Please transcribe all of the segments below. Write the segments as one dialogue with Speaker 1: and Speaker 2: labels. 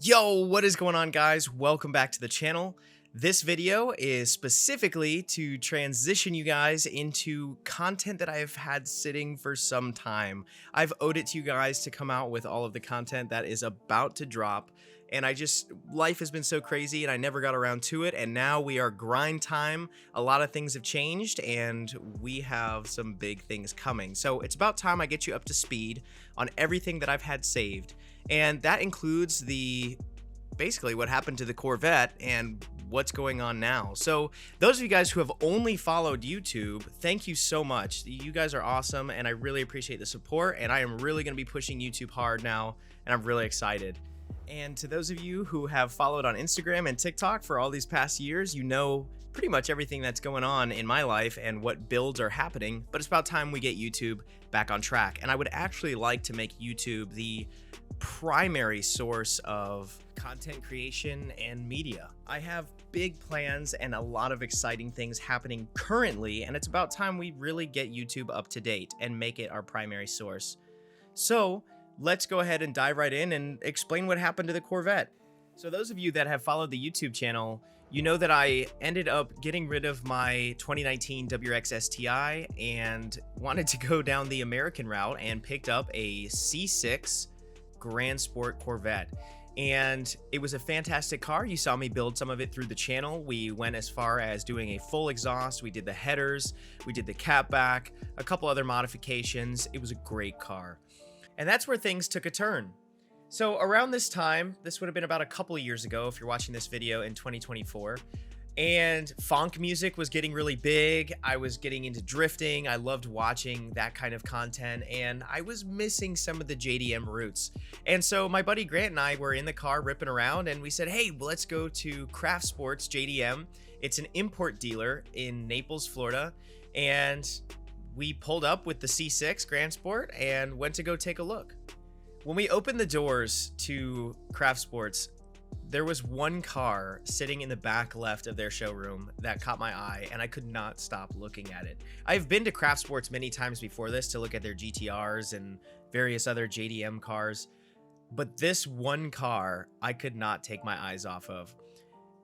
Speaker 1: Yo, what is going on, guys? Welcome back to the channel. This video is specifically to transition you guys into content that I've had sitting for some time. I've owed it to you guys to come out with all of the content that is about to drop, and life has been so crazy and I never got around to it, and now we are grind time. A lot of things have changed and we have some big things coming. So it's about time I get you up to speed on everything that I've had saved. And that includes basically what happened to the Corvette and what's going on now. So those of you guys who have only followed YouTube, thank you so much. You guys are awesome and I really appreciate the support, and I am really going to be pushing YouTube hard now and I'm really excited. And to those of you who have followed on Instagram and TikTok for all these past years, you know pretty much everything that's going on in my life and what builds are happening, but it's about time we get YouTube back on track. And I would actually like to make YouTube the primary source of content creation and media. I have big plans and a lot of exciting things happening currently, and it's about time we really get YouTube up to date and make it our primary source. So let's go ahead and dive right in and explain what happened to the Corvette. So those of you that have followed the YouTube channel, you know that I ended up getting rid of my 2019 WRX STI and wanted to go down the American route and picked up a C6 Grand Sport Corvette. And it was a fantastic car. You saw me build some of it through the channel. We went as far as doing a full exhaust. We did the headers, we did the catback, a couple other modifications. It was a great car. And that's where things took a turn. So around this time, this would have been about a couple of years ago if you're watching this video in 2024, and funk music was getting really big. I was getting into drifting. I loved watching that kind of content, and I was missing some of the JDM roots. And so my buddy Grant and I were in the car ripping around, and we said, hey, well, let's go to Craft Sports JDM. It's an import dealer in Naples, Florida. And we pulled up with the C6 Grand Sport and went to go take a look. When we opened the doors to Craft Sports, there was one car sitting in the back left of their showroom that caught my eye, and I could not stop looking at it. I've been to Craft Sports many times before this to look at their GTRs and various other JDM cars, but this one car I could not take my eyes off of.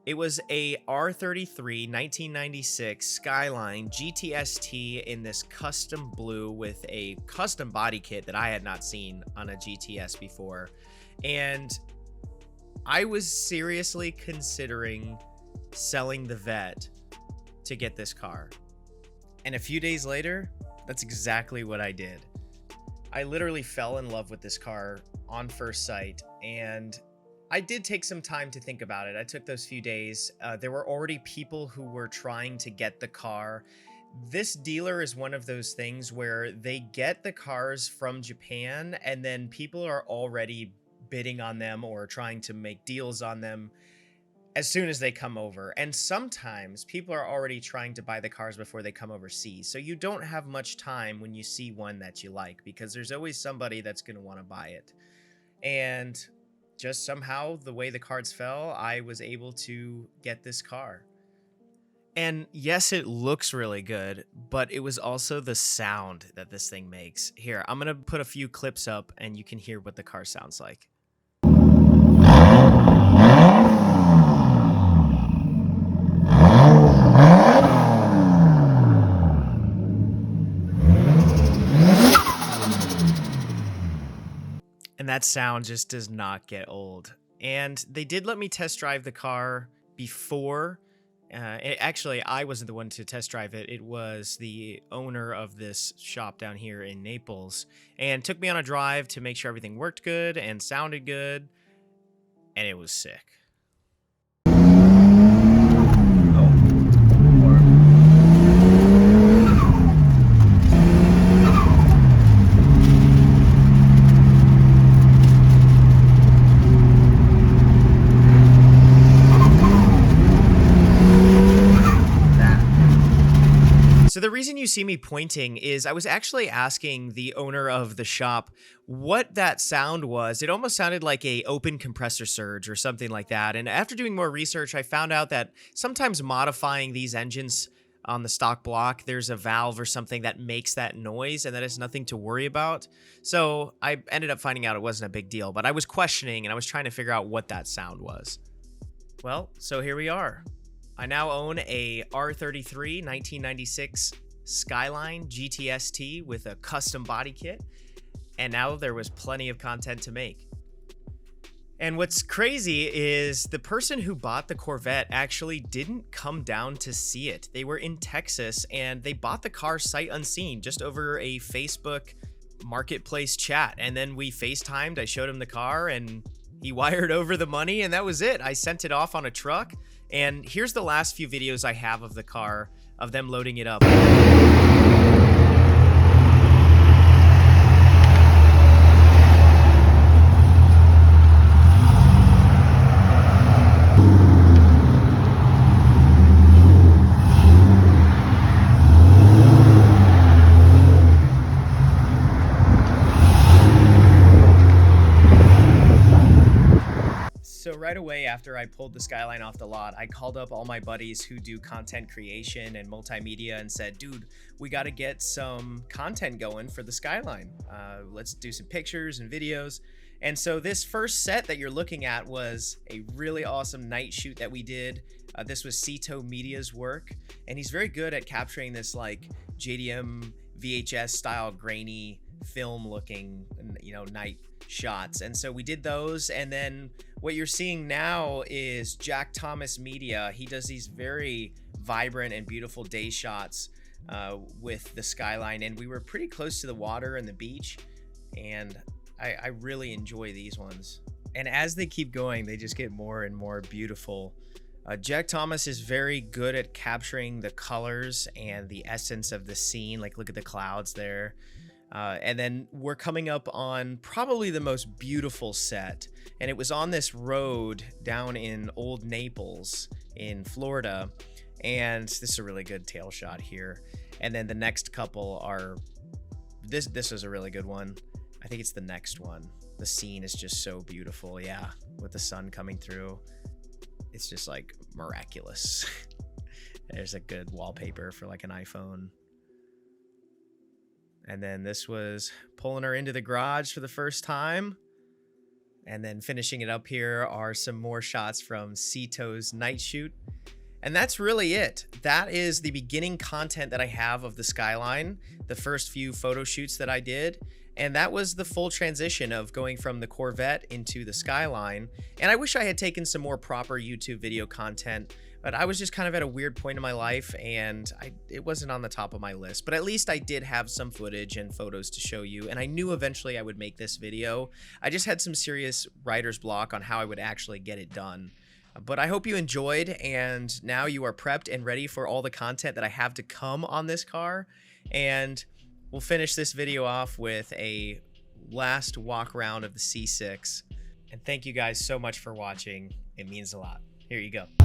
Speaker 1: It was a R33 1996 Skyline GTST in this custom blue with a custom body kit that I had not seen on a GTS before. And I was seriously considering selling the Vet to get this car. And a few days later, that's exactly what I did. I literally fell in love with this car on first sight, and I did take some time to think about it. I took those few days. There were already people who were trying to get the car. This dealer is one of those things where they get the cars from Japan and then people are already bidding on them or trying to make deals on them as soon as they come over. And sometimes people are already trying to buy the cars before they come overseas. So you don't have much time when you see one that you like, because there's always somebody that's going to want to buy it. And just somehow, the way the cards fell, I was able to get this car. And yes, it looks really good, but it was also the sound that this thing makes. Here, I'm going to put a few clips up and you can hear what the car sounds like. And that sound just does not get old. And they did let me test drive the car before. Actually, I wasn't the one to test drive it. It was the owner of this shop down here in Naples, and took me on a drive to make sure everything worked good and sounded good. And it was sick. So the reason you see me pointing is I was actually asking the owner of the shop what that sound was. It almost sounded like a open compressor surge or something like that. And after doing more research, I found out that sometimes modifying these engines on the stock block, there's a valve or something that makes that noise, and that is nothing to worry about. So I ended up finding out it wasn't a big deal, but I was questioning and I was trying to figure out what that sound was. Well, so here we are. I now own a R33 1996 Skyline GTST with a custom body kit, and now there was plenty of content to make. And what's crazy is the person who bought the Corvette actually didn't come down to see it. They were in Texas and they bought the car sight unseen just over a Facebook marketplace chat. And then we FaceTimed, I showed him the car and he wired over the money and that was it. I sent it off on a truck. And here's the last few videos I have of the car, of them loading it up. So right away after I pulled the Skyline off the lot, I called up all my buddies who do content creation and multimedia and said, dude, we got to get some content going for the Skyline. Let's do some pictures and videos. And so this first set that you're looking at was a really awesome night shoot that we did. This was Cito Media's work, and he's very good at capturing this like JDM VHS style grainy film looking, night shots. And so we did those, and then what you're seeing now is Jack Thomas Media. He does these very vibrant and beautiful day shots with the Skyline, and we were pretty close to the water and the beach, and I really enjoy these ones. And as they keep going, they just get more and more beautiful. Jack Thomas is very good at capturing the colors and the essence of the scene. Like, look at the clouds there. And then we're coming up on probably the most beautiful set. And it was on this road down in Old Naples in Florida. And this is a really good tail shot here. And then the next couple are, this is a really good one. I think it's the next one. The scene is just so beautiful. Yeah. With the sun coming through. It's just like miraculous. There's a good wallpaper for like an iPhone. And then this was pulling her into the garage for the first time. And then finishing it up here are some more shots from Cito's night shoot. And that's really it. That is the beginning content that I have of the Skyline, the first few photo shoots that I did. And that was the full transition of going from the Corvette into the Skyline. And I wish I had taken some more proper YouTube video content, but I was just kind of at a weird point in my life and it wasn't on the top of my list. But at least I did have some footage and photos to show you, and I knew eventually I would make this video. I just had some serious writer's block on how I would actually get it done. But I hope you enjoyed, and now you are prepped and ready for all the content that I have to come on this car. And we'll finish this video off with a last walk around of the C6. And thank you guys so much for watching. It means a lot. Here you go.